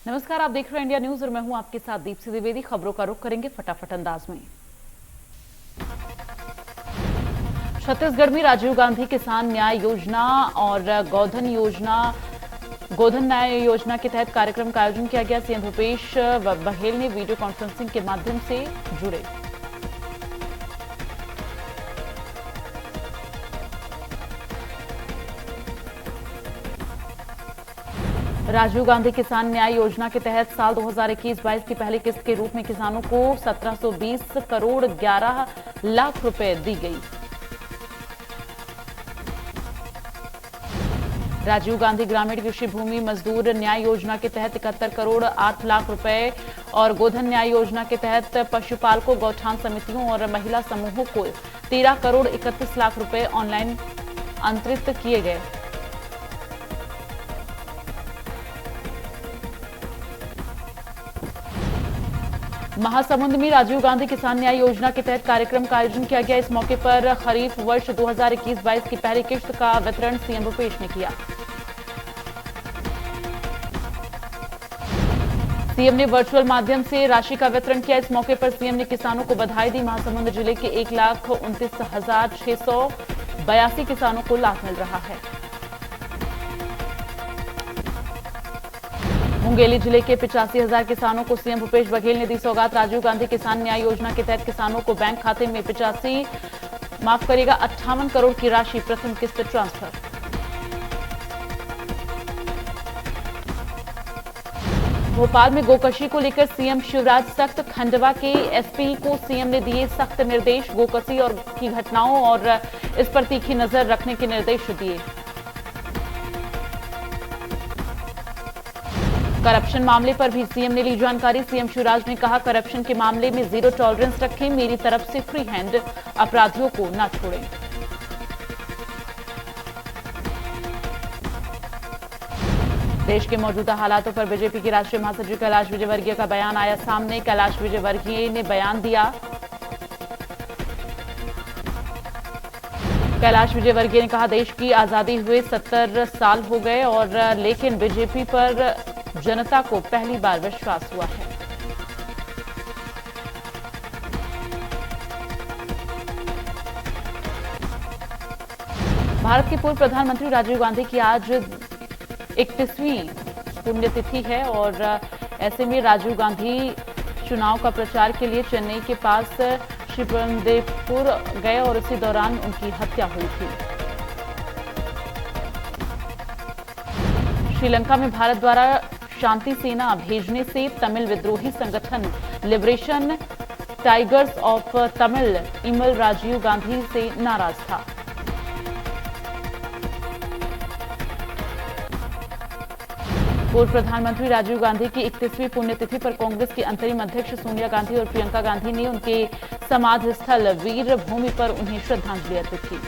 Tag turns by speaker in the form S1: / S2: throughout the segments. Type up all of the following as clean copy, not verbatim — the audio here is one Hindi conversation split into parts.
S1: नमस्कार, आप देख रहे हैं इंडिया न्यूज और मैं हूं आपके साथ दीप्ति द्विवेदी। खबरों का रुख करेंगे फटाफट अंदाज में। छत्तीसगढ़ में राजीव गांधी किसान न्याय योजना और गोधन न्याय योजना के तहत कार्यक्रम का आयोजन किया गया। सीएम भूपेश बघेल ने वीडियो कॉन्फ्रेंसिंग के माध्यम से जुड़े। राजीव गांधी किसान न्याय योजना के तहत साल 2021-22 की पहली किस्त के रूप में किसानों को 1720 करोड़ 11 लाख रुपए दी गई। राजीव गांधी ग्रामीण कृषि भूमि मजदूर न्याय योजना के तहत 71 करोड़ 8 लाख रुपए और गोधन न्याय योजना के तहत पशुपालकों, गौठान समितियों और महिला समूहों को 13 करोड़ 31 लाख रुपए ऑनलाइन अंतरित किए गए। महासमुंद में राजीव गांधी किसान न्याय योजना के तहत कार्यक्रम का आयोजन किया गया। इस मौके पर खरीफ वर्ष 2021-22 की पहली किस्त का वितरण सीएम भूपेश ने किया। सीएम ने वर्चुअल माध्यम से राशि का वितरण किया। इस मौके पर सीएम ने किसानों को बधाई दी। महासमुंद जिले के 1,29,682 किसानों को लाभ मिल रहा है। मुंगेली जिले के 85,000 किसानों को सीएम भूपेश बघेल ने दी सौगात। राजीव गांधी किसान न्याय योजना के तहत किसानों को बैंक खाते में 58 करोड़ की राशि प्रथम किस्त ट्रांसफर। भोपाल में गोकशी को लेकर सीएम शिवराज सख्त। खंडवा के एसपी को सीएम ने दिए सख्त निर्देश। गोकशी और की घटनाओं और इस पर तीखी नजर रखने के निर्देश दिए। करप्शन मामले पर भी सीएम ने ली जानकारी। सीएम शिवराज ने कहा, करप्शन के मामले में जीरो टॉलरेंस रखें, मेरी तरफ से फ्री हैंड, अपराधियों को न छोड़ें। देश के मौजूदा हालातों पर बीजेपी के राष्ट्रीय महासचिव कैलाश विजयवर्गीय का बयान आया सामने। कैलाश विजयवर्गीय ने बयान दिया। कैलाश विजयवर्गीय ने कहा, देश की आजादी हुए 70 साल हो गए और लेकिन बीजेपी पर जनता को पहली बार विश्वास हुआ है। भारत के पूर्व प्रधानमंत्री राजीव गांधी की आज 31वीं पुण्यतिथि है और ऐसे में राजीव गांधी चुनाव का प्रचार के लिए चेन्नई के पास श्रीपेरुंबदूर गए और इसी दौरान उनकी हत्या हुई थी। श्रीलंका में भारत द्वारा शांति सेना भेजने से तमिल विद्रोही संगठन लिबरेशन टाइगर्स ऑफ तमिल इमल राजीव गांधी से नाराज था। पूर्व प्रधानमंत्री राजीव गांधी की 31वीं पुण्यतिथि पर कांग्रेस की अंतरिम अध्यक्ष सोनिया गांधी और प्रियंका गांधी ने उनके समाधि स्थल वीर भूमि पर उन्हें श्रद्धांजलि अर्पित की।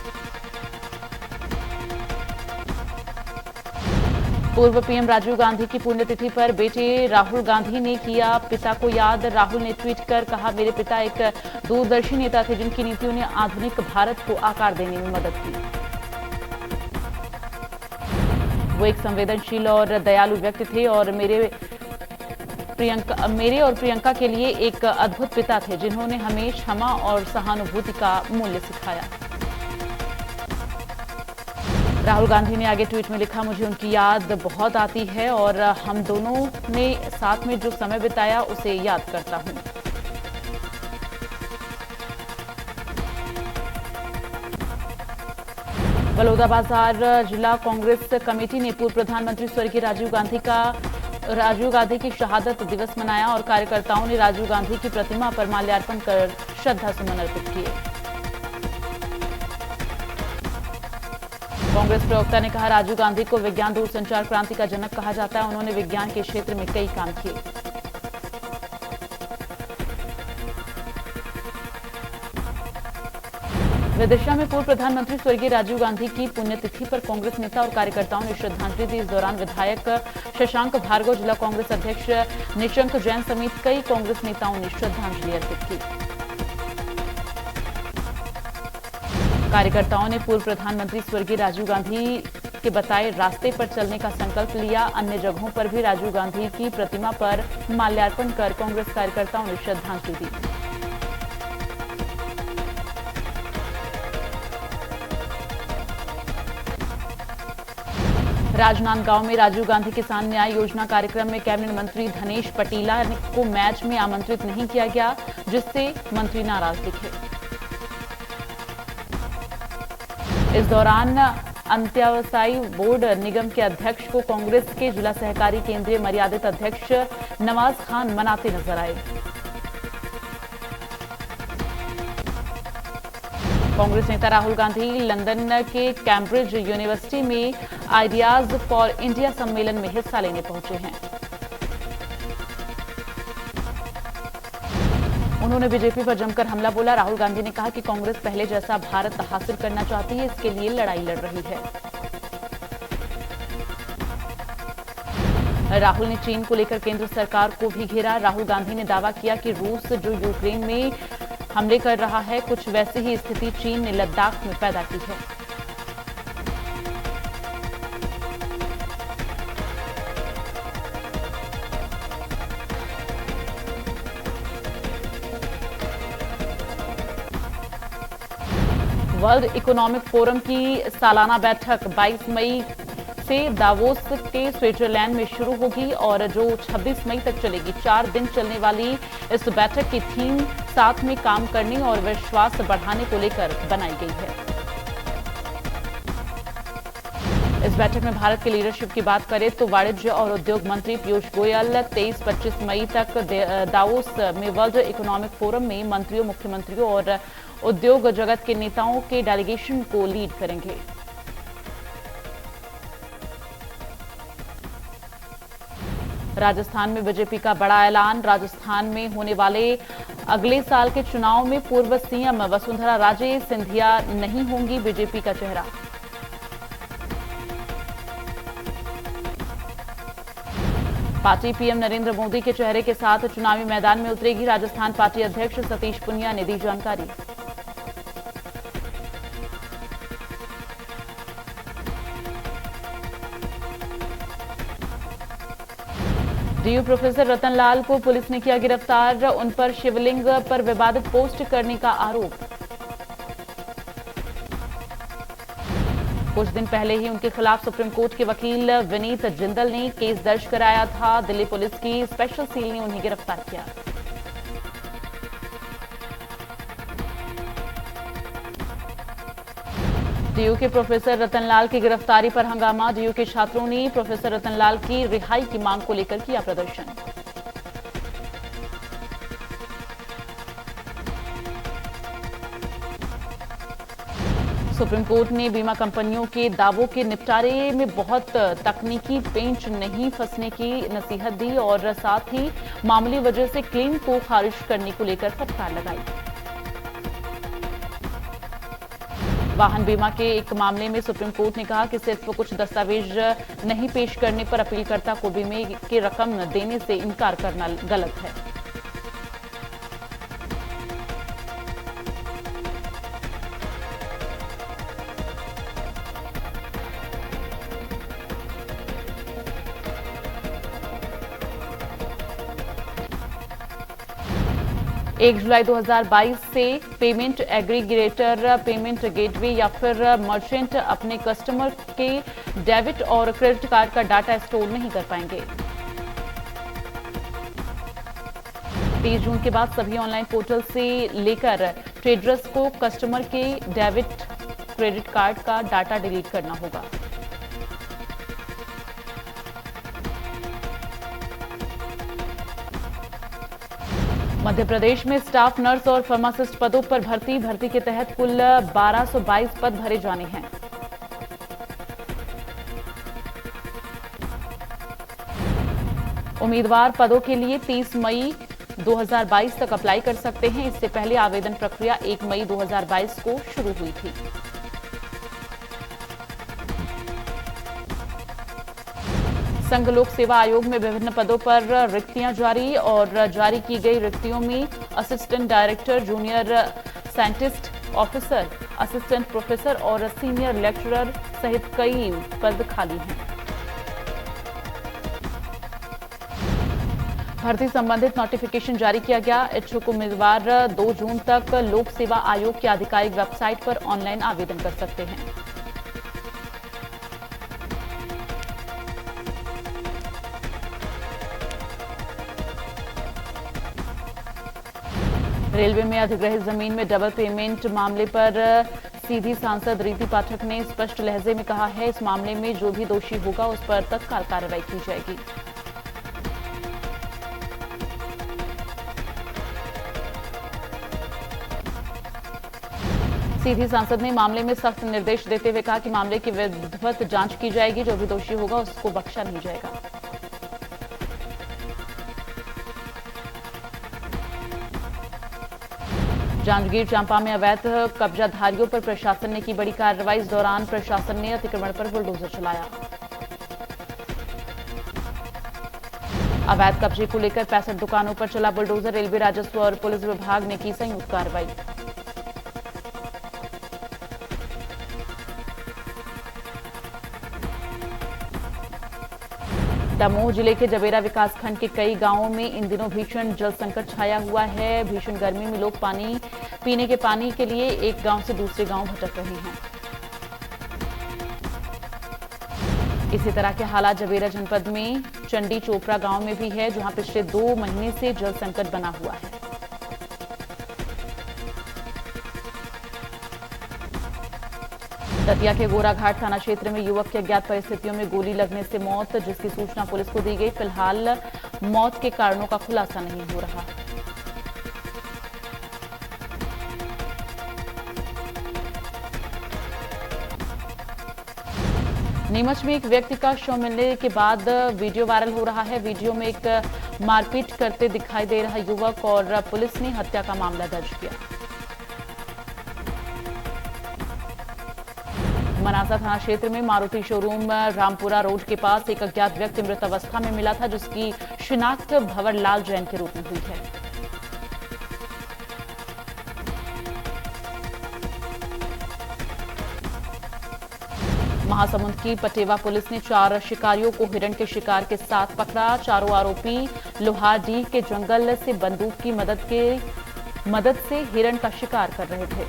S1: पूर्व पीएम राजीव गांधी की पुण्यतिथि पर बेटे राहुल गांधी ने किया पिता को याद। राहुल ने ट्वीट कर कहा, मेरे पिता एक दूरदर्शी नेता थे जिनकी नीतियों ने आधुनिक भारत को आकार देने में मदद की। वो एक संवेदनशील और दयालु व्यक्ति थे और मेरे और प्रियंका के लिए एक अद्भुत पिता थे जिन्होंने हमें क्षमा और सहानुभूति का मूल्य सिखाया। राहुल गांधी ने आगे ट्वीट में लिखा, मुझे उनकी याद बहुत आती है और हम दोनों ने साथ में जो समय बिताया उसे याद करता हूं। बलौदाबाजार जिला कांग्रेस कमेटी ने पूर्व प्रधानमंत्री स्वर्गीय राजीव गांधी की शहादत दिवस मनाया और कार्यकर्ताओं ने राजीव गांधी की प्रतिमा पर माल्यार्पण कर श्रद्धा सुमन अर्पित किए। कांग्रेस प्रवक्ता ने कहा, राजीव गांधी को विज्ञान दूरसंचार क्रांति का जनक कहा जाता है। उन्होंने विज्ञान के क्षेत्र में कई काम किए। विदिशा में पूर्व प्रधानमंत्री स्वर्गीय राजीव गांधी की पुण्यतिथि पर कांग्रेस नेता और कार्यकर्ताओं ने श्रद्धांजलि दी। इस दौरान विधायक शशांक भार्गव, जिला कांग्रेस अध्यक्ष निशंक जैन समेत कई कांग्रेस नेताओं ने श्रद्धांजलि अर्पित की। कार्यकर्ताओं ने पूर्व प्रधानमंत्री स्वर्गीय राजीव गांधी के बताए रास्ते पर चलने का संकल्प लिया। अन्य जगहों पर भी राजीव गांधी की प्रतिमा पर माल्यार्पण कर कांग्रेस कार्यकर्ताओं ने श्रद्धांजलि दी। राजनांदगांव में राजीव गांधी किसान न्याय योजना कार्यक्रम में कैबिनेट मंत्री धनेश पटीला को मैच में आमंत्रित नहीं किया गया, जिससे मंत्री नाराज दिखे। इस दौरान अंत्यावसायी बोर्ड निगम के अध्यक्ष को कांग्रेस के जिला सहकारी केंद्रीय मर्यादित अध्यक्ष नवाज खान मनाते नजर आए। कांग्रेस नेता राहुल गांधी लंदन के कैम्ब्रिज यूनिवर्सिटी में आइडियाज फॉर इंडिया सम्मेलन में हिस्सा लेने पहुंचे हैं। उन्होंने बीजेपी पर जमकर हमला बोला। राहुल गांधी ने कहा कि कांग्रेस पहले जैसा भारत हासिल करना चाहती है, इसके लिए लड़ाई लड़ रही है। राहुल ने चीन को लेकर केंद्र सरकार को भी घेरा। राहुल गांधी ने दावा किया कि रूस जो यूक्रेन में हमले कर रहा है, कुछ वैसी ही स्थिति चीन ने लद्दाख में पैदा की है। वर्ल्ड इकोनॉमिक फोरम की सालाना बैठक 22 मई से दावोस के स्विट्जरलैंड में शुरू होगी और जो 26 मई तक चलेगी। 4 दिन चलने वाली इस बैठक की थीम साथ में काम करने और विश्वास बढ़ाने को लेकर बनाई गई है। इस बैठक में भारत के लीडरशिप की बात करें तो वाणिज्य और उद्योग मंत्री पीयूष गोयल 23-25 मई तक दावोस में वर्ल्ड इकोनॉमिक फोरम में मंत्रियों, मुख्यमंत्रियों और उद्योग जगत के नेताओं के डेलीगेशन को लीड करेंगे। राजस्थान में बीजेपी का बड़ा ऐलान। राजस्थान में होने वाले अगले साल के चुनाव में पूर्व सीएम वसुंधरा राजे सिंधिया नहीं होंगी बीजेपी का चेहरा। पार्टी पीएम नरेंद्र मोदी के चेहरे के साथ चुनावी मैदान में उतरेगी। राजस्थान पार्टी अध्यक्ष सतीश पुनिया ने दी जानकारी। डीयू प्रोफेसर रतनलाल को पुलिस ने किया गिरफ्तार। उन पर शिवलिंग पर विवादित पोस्ट करने का आरोप। कुछ दिन पहले ही उनके खिलाफ सुप्रीम कोर्ट के वकील विनीत जिंदल ने केस दर्ज कराया था। दिल्ली पुलिस की स्पेशल सेल ने उन्हें गिरफ्तार किया। डीयू के प्रोफेसर रतनलाल की गिरफ्तारी पर हंगामा। डीयू के छात्रों ने प्रोफेसर रतनलाल की रिहाई की मांग को लेकर किया प्रदर्शन। सुप्रीम कोर्ट ने बीमा कंपनियों के दावों के निपटारे में बहुत तकनीकी पेंच नहीं फंसने की नसीहत दी और साथ ही मामूली वजह से क्लेम को खारिज करने को लेकर फटकार लगाई। वाहन बीमा के एक मामले में सुप्रीम कोर्ट ने कहा कि सिर्फ कुछ दस्तावेज नहीं पेश करने पर अपीलकर्ता को बीमे की रकम देने से इनकार करना गलत है। एक जुलाई 2022 से पेमेंट एग्रीगेटर, पेमेंट गेटवे या फिर मर्चेंट अपने कस्टमर के डेबिट और क्रेडिट कार्ड का डाटा स्टोर नहीं कर पाएंगे। 30 जून के बाद सभी ऑनलाइन पोर्टल से लेकर ट्रेडर्स को कस्टमर के डेबिट क्रेडिट कार्ड का डाटा डिलीट करना होगा। मध्य प्रदेश में स्टाफ नर्स और फार्मासिस्ट पदों पर भर्ती के तहत कुल 1222 पद भरे जाने हैं। उम्मीदवार पदों के लिए 30 मई 2022 तक अप्लाई कर सकते हैं। इससे पहले आवेदन प्रक्रिया 1 मई 2022 को शुरू हुई थी। संघ लोक सेवा आयोग में विभिन्न पदों पर रिक्तियां जारी और जारी की गई रिक्तियों में assistant director, junior scientist officer, assistant professor और सीनियर लेक्चरर सहित कई पद खाली हैं। भर्ती संबंधित नोटिफिकेशन जारी किया गया। इच्छुक उम्मीदवार 2 जून तक लोक सेवा आयोग की आधिकारिक वेबसाइट पर ऑनलाइन आवेदन कर सकते हैं। रेलवे में अधिग्रहित जमीन में डबल पेमेंट मामले पर सीधी सांसद रीति पाठक ने स्पष्ट लहजे में कहा है, इस मामले में जो भी दोषी होगा उस पर तत्काल कार्रवाई की जाएगी। सीधी सांसद ने मामले में सख्त निर्देश देते हुए कहा कि मामले की विधिवत जांच की जाएगी, जो भी दोषी होगा उसको बख्शा नहीं जाएगा। जांजगीर चांपा में अवैध कब्जाधारियों पर प्रशासन ने की बड़ी कार्रवाई। इस दौरान प्रशासन ने अतिक्रमण पर बुलडोजर चलाया। अवैध कब्जे को लेकर 65 दुकानों पर चला बुलडोजर। रेलवे, राजस्व और पुलिस विभाग ने की संयुक्त कार्रवाई। दमोह जिले के जबेरा विकासखंड के कई गांवों में इन दिनों भीषण जल संकट छाया हुआ है। भीषण गर्मी में लोग पीने के पानी के लिए एक गांव से दूसरे गांव भटक रहे हैं। इसी तरह के हालात जबेरा जनपद में चंडी चोपड़ा गांव में भी है, जहां पिछले 2 महीने से जल संकट बना हुआ है। दतिया के गोराघाट थाना क्षेत्र में युवक की अज्ञात परिस्थितियों में गोली लगने से मौत, जिसकी सूचना पुलिस को दी गई। फिलहाल मौत के कारणों का खुलासा नहीं हो रहा। नीमच में एक व्यक्ति का शव मिलने के बाद वीडियो वायरल हो रहा है। वीडियो में एक मारपीट करते दिखाई दे रहा युवक और पुलिस ने हत्या का मामला दर्ज किया। मनासा थाना क्षेत्र में मारुति शोरूम रामपुरा रोड के पास एक अज्ञात व्यक्ति मृत अवस्था में मिला था, जिसकी शिनाख्त भंवरलाल जैन के रूप में हुई है। महासमुंद की पटेवा पुलिस ने 4 शिकारियों को हिरण के शिकार के साथ पकड़ा। चारों आरोपी लोहारडीह के जंगल से बंदूक की मदद से हिरण का शिकार कर रहे थे।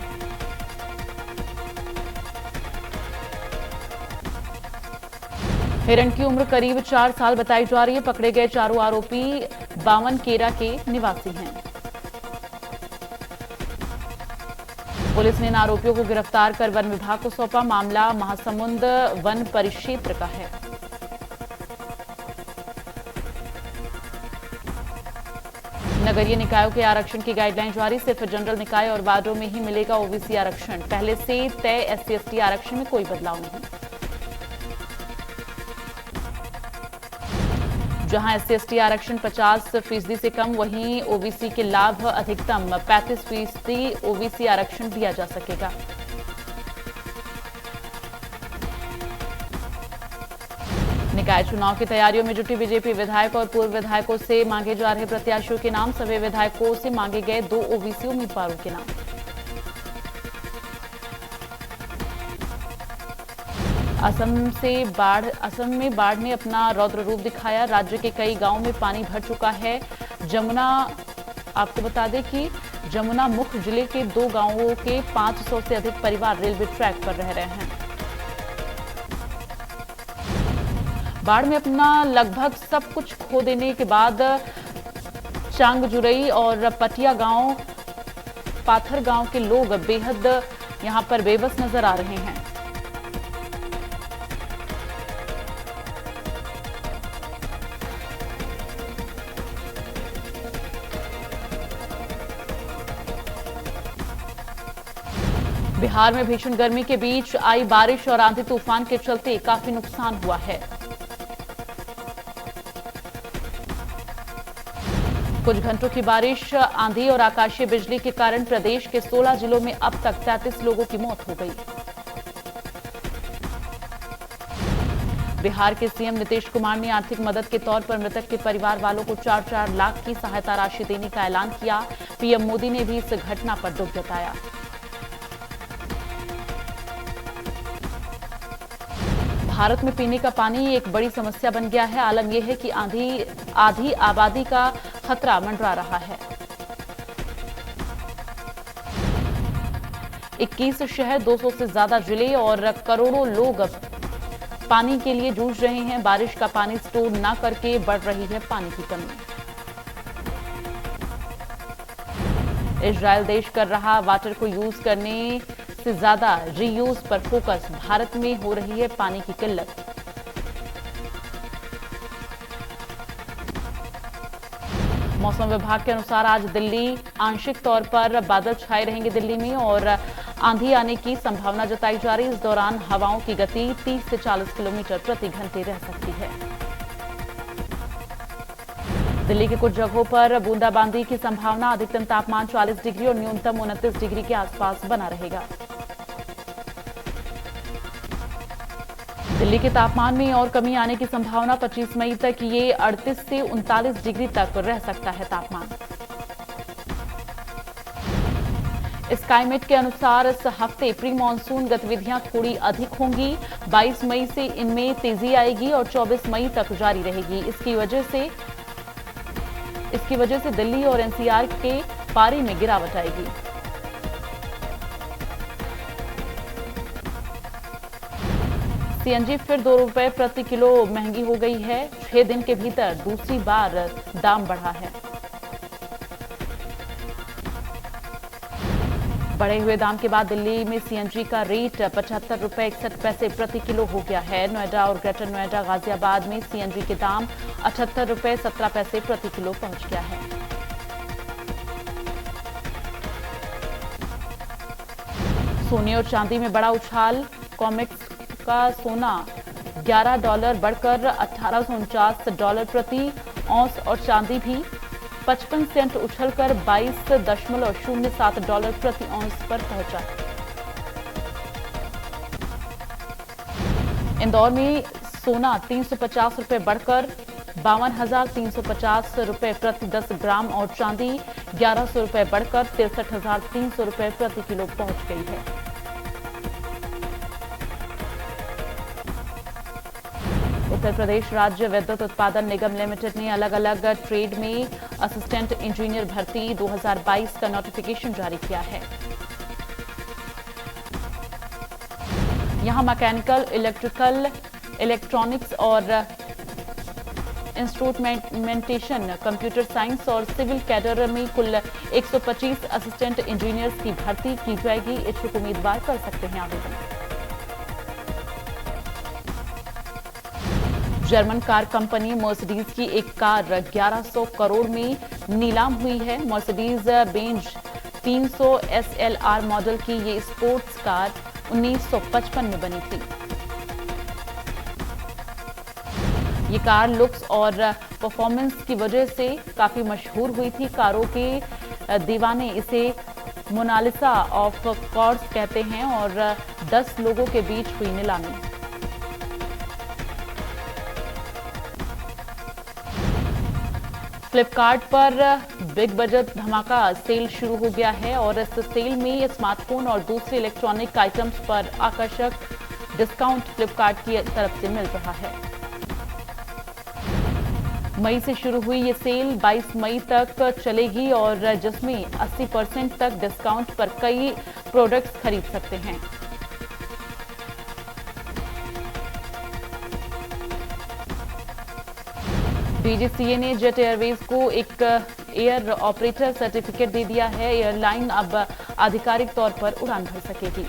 S1: हिरण की उम्र करीब 4 साल बताई जा रही है। पकड़े गए चारों आरोपी 52 केरा के निवासी हैं। पुलिस ने इन आरोपियों को गिरफ्तार कर वन विभाग को सौंपा। मामला महासमुंद वन परिक्षेत्र का है। नगरीय निकायों के आरक्षण की गाइडलाइन जारी। सिर्फ जनरल निकाय और वार्डों में ही मिलेगा ओबीसी आरक्षण। पहले से तय एससी/एसटी आरक्षण में कोई बदलाव नहीं। जहां एससी/एसटी आरक्षण 50% से कम, वहीं ओबीसी के लाभ अधिकतम 35% ओबीसी आरक्षण दिया जा सकेगा। निकाय चुनाव की तैयारियों में जुटी बीजेपी विधायक और पूर्व विधायकों से मांगे जा रहे प्रत्याशियों के नाम। सभी विधायकों से मांगे गए 2 ओबीसी उम्मीदवारों के नाम। असम में बाढ़ ने अपना रौद्र रूप दिखाया। राज्य के कई गांवों में पानी भर चुका है। आपको बता दें कि जमुना मुख जिले के 2 गांवों के 500 से अधिक परिवार रेलवे ट्रैक पर रह रहे हैं। बाढ़ में अपना लगभग सब कुछ खो देने के बाद चांगजुरई और पटिया गांव, पाथर गांव के लोग बेहद यहां पर बेबस नजर आ रहे हैं। बिहार में भीषण गर्मी के बीच आई बारिश और आंधी तूफान के चलते काफी नुकसान हुआ है। कुछ घंटों की बारिश, आंधी और आकाशीय बिजली के कारण प्रदेश के 16 जिलों में अब तक 33 लोगों की मौत हो गई। बिहार के सीएम नीतीश कुमार ने आर्थिक मदद के तौर पर मृतक के परिवार वालों को 4-4 लाख की सहायता राशि देने का ऐलान किया। पीएम मोदी ने भी इस घटना पर दुख जताया। भारत में पीने का पानी एक बड़ी समस्या बन गया है। आलम यह है कि आधी आबादी का खतरा मंडरा रहा है। 21 शहर, 200 से ज्यादा जिले और करोड़ों लोग पानी के लिए जूझ रहे हैं। बारिश का पानी स्टोर न करके बढ़ रही है पानी की कमी। इजरायल देश कर रहा वाटर को यूज करने से ज्यादा रीयूज पर फोकस। भारत में हो रही है पानी की किल्लत। मौसम विभाग के अनुसार आज दिल्ली आंशिक तौर पर बादल छाए रहेंगे दिल्ली में और आंधी आने की संभावना जताई जा रही है। इस दौरान हवाओं की गति 30 से 40 किलोमीटर प्रति घंटे रह सकती है। दिल्ली के कुछ जगहों पर बूंदाबांदी की संभावना। अधिकतम तापमान 40 डिग्री और न्यूनतम 29 डिग्री के आसपास बना रहेगा। दिल्ली के तापमान में और कमी आने की संभावना। 25 मई तक ये 38 से 39 डिग्री तक रह सकता है तापमान। स्काईमेट के अनुसार इस हफ्ते प्री मानसून गतिविधियां थोड़ी अधिक होंगी। 22 मई से इनमें तेजी आएगी और 24 मई तक जारी रहेगी। इसकी वजह से दिल्ली और एनसीआर के पारे में गिरावट आएगी। सीएनजी फिर 2 रुपए प्रति किलो महंगी हो गई है। 6 दिन के भीतर दूसरी बार दाम बढ़ा है। बढ़े हुए दाम के बाद दिल्ली में सीएनजी का रेट 75 रुपए 61 पैसे प्रति किलो हो गया है। नोएडा और ग्रेटर नोएडा, गाजियाबाद में सीएनजी के दाम 78 रुपए 17 पैसे प्रति किलो पहुंच गया है। सोने और चांदी में बड़ा उछाल। कॉमेक्स का सोना $11 बढ़कर $1849 प्रति औंस और चांदी भी 55 सेंट उछलकर $22.07 प्रति औंस पर पहुंचा। इंदौर में सोना 350 रुपए बढ़कर 52,350 रुपए प्रति 10 ग्राम और चांदी 1100 रुपए बढ़कर 63,300 रुपए प्रति किलो पहुंच गई है। उत्तर प्रदेश राज्य विद्युत उत्पादन निगम लिमिटेड ने अलग अलग ट्रेड में असिस्टेंट इंजीनियर भर्ती 2022 का नोटिफिकेशन जारी किया है। यहां मैकेनिकल, इलेक्ट्रिकल, इलेक्ट्रॉनिक्स और इंस्ट्रूमेंटेशन, कंप्यूटर साइंस और सिविल कैडर में कुल 125 असिस्टेंट इंजीनियर्स की भर्ती की जाएगी। इच्छुक उम्मीदवार कर सकते हैं आवेदन। जर्मन कार कंपनी मर्सिडीज की एक कार 1100 करोड़ में नीलाम हुई है। मर्सिडीज बेंज 300 SLR मॉडल की ये स्पोर्ट्स कार 1955 में बनी थी। ये कार लुक्स और परफॉर्मेंस की वजह से काफी मशहूर हुई थी। कारों के दीवाने इसे मोनालिसा ऑफ कार्स कहते हैं और 10 लोगों के बीच हुई नीलामी। फ्लिपकार्ट पर बिग बजट धमाका सेल शुरू हो गया है और इस सेल में स्मार्टफोन और दूसरे इलेक्ट्रॉनिक आइटम्स पर आकर्षक डिस्काउंट फ्लिपकार्ट की तरफ से मिल रहा है। मई से शुरू हुई ये सेल 22 मई तक चलेगी और जिसमें 80% तक डिस्काउंट पर कई प्रोडक्ट्स खरीद सकते हैं। डीजीसीए ने जेट एयरवेज को एक एयर ऑपरेटर सर्टिफिकेट दे दिया है। एयरलाइन अब आधिकारिक तौर पर उड़ान भर सकेगी।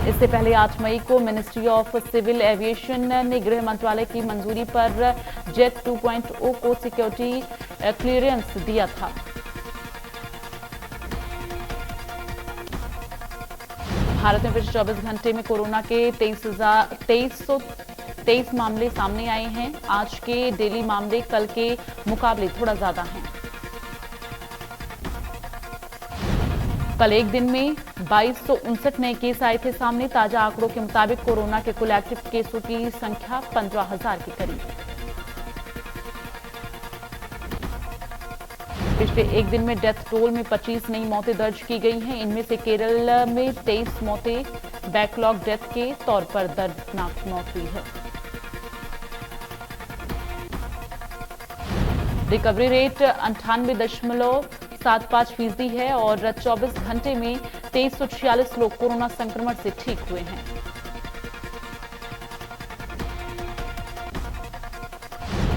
S1: इससे पहले 8 मई को मिनिस्ट्री ऑफ सिविल एविएशन ने गृह मंत्रालय की मंजूरी पर जेट 2.0 को सिक्योरिटी क्लियरेंस दिया था। भारत में पिछले 24 घंटे में कोरोना के 2323 मामले सामने आए हैं। आज के डेली मामले कल के मुकाबले थोड़ा ज्यादा हैं। कल एक दिन में 2259 नए केस आए थे सामने। ताजा आंकड़ों के मुताबिक कोरोना के कुल एक्टिव केसों की संख्या 15,000 के करीब। पिछले एक दिन में डेथ टोल में 25 नई मौतें दर्ज की गई हैं। इनमें से केरल में 23 मौतें, बैकलॉग डेथ के तौर पर दर्दनाक मौत हुई है। रिकवरी रेट 98.75% है और 24 घंटे में 2346 लोग कोरोना संक्रमण से ठीक हुए हैं।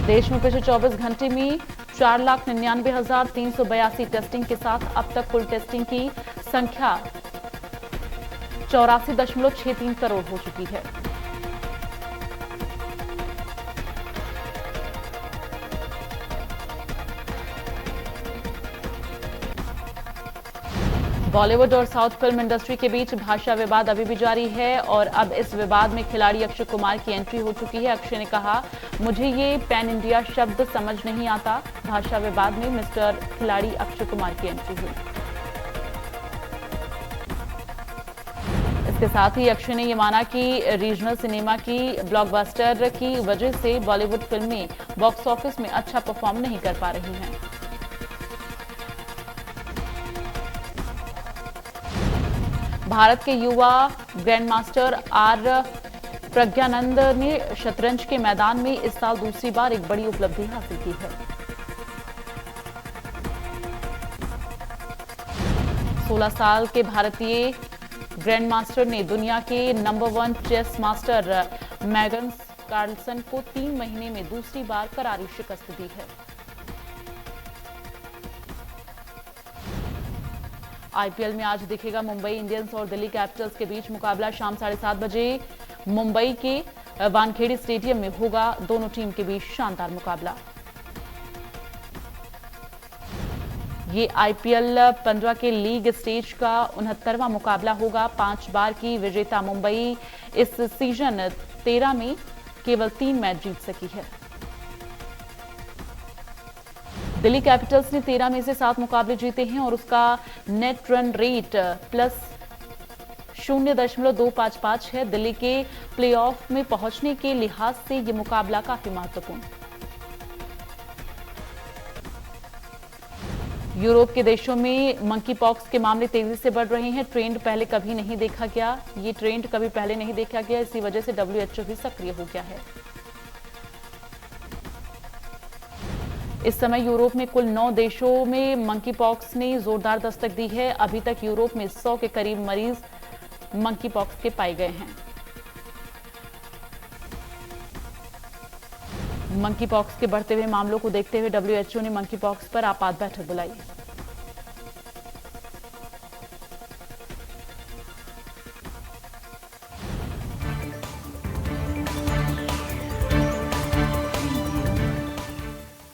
S1: देश में पिछले 24 घंटे में 4,99,382 टेस्टिंग के साथ अब तक कुल टेस्टिंग की संख्या 84.63 करोड़ हो चुकी है। बॉलीवुड और साउथ फिल्म इंडस्ट्री के बीच भाषा विवाद अभी भी जारी है और अब इस विवाद में खिलाड़ी अक्षय कुमार की एंट्री हो चुकी है। अक्षय ने कहा, मुझे ये पैन इंडिया शब्द समझ नहीं आता। भाषा विवाद में मिस्टर खिलाड़ी अक्षय कुमार की एंट्री हुई। इसके साथ ही अक्षय ने यह माना कि रीजनल सिनेमा की ब्लॉकबस्टर की वजह से बॉलीवुड फिल्में बॉक्स ऑफिस में अच्छा परफॉर्म नहीं कर पा रही हैं। भारत के युवा ग्रैंडमास्टर आर प्रज्ञानंद ने शतरंज के मैदान में इस साल दूसरी बार एक बड़ी उपलब्धि हासिल की है। 16 साल के भारतीय ग्रैंडमास्टर ने दुनिया के number 1 chess master Magnus Carlsen को 3 महीने में दूसरी बार करारी शिकस्त दी है। आईपीएल में आज दिखेगा मुंबई इंडियंस और दिल्ली कैपिटल्स के बीच मुकाबला। शाम 7:30 बजे मुंबई के वानखेड़े स्टेडियम में होगा दोनों टीम के बीच शानदार मुकाबला। ये आईपीएल 15 के लीग स्टेज का 69वां मुकाबला होगा। 5 बार की विजेता मुंबई इस सीजन 13 में केवल 3 मैच जीत सकी है। दिल्ली कैपिटल्स ने 13 में से 7 मुकाबले जीते हैं और उसका नेट रन रेट +0.255 है। दिल्ली के प्लेऑफ में पहुंचने के लिहाज से यह मुकाबला काफी महत्वपूर्ण। यूरोप के देशों में मंकी पॉक्स के मामले तेजी से बढ़ रहे हैं। ट्रेंड पहले कभी नहीं देखा गया। ये ट्रेंड कभी पहले नहीं देखा गया। इसी वजह से WHO भी सक्रिय हो गया है। इस समय यूरोप में कुल 9 देशों में मंकी पॉक्स ने जोरदार दस्तक दी है। अभी तक यूरोप में 100 के करीब मरीज मंकी पॉक्स के पाए गए हैं। मंकी पॉक्स के बढ़ते हुए मामलों को देखते हुए WHO ने मंकी पॉक्स पर आपात बैठक बुलाई।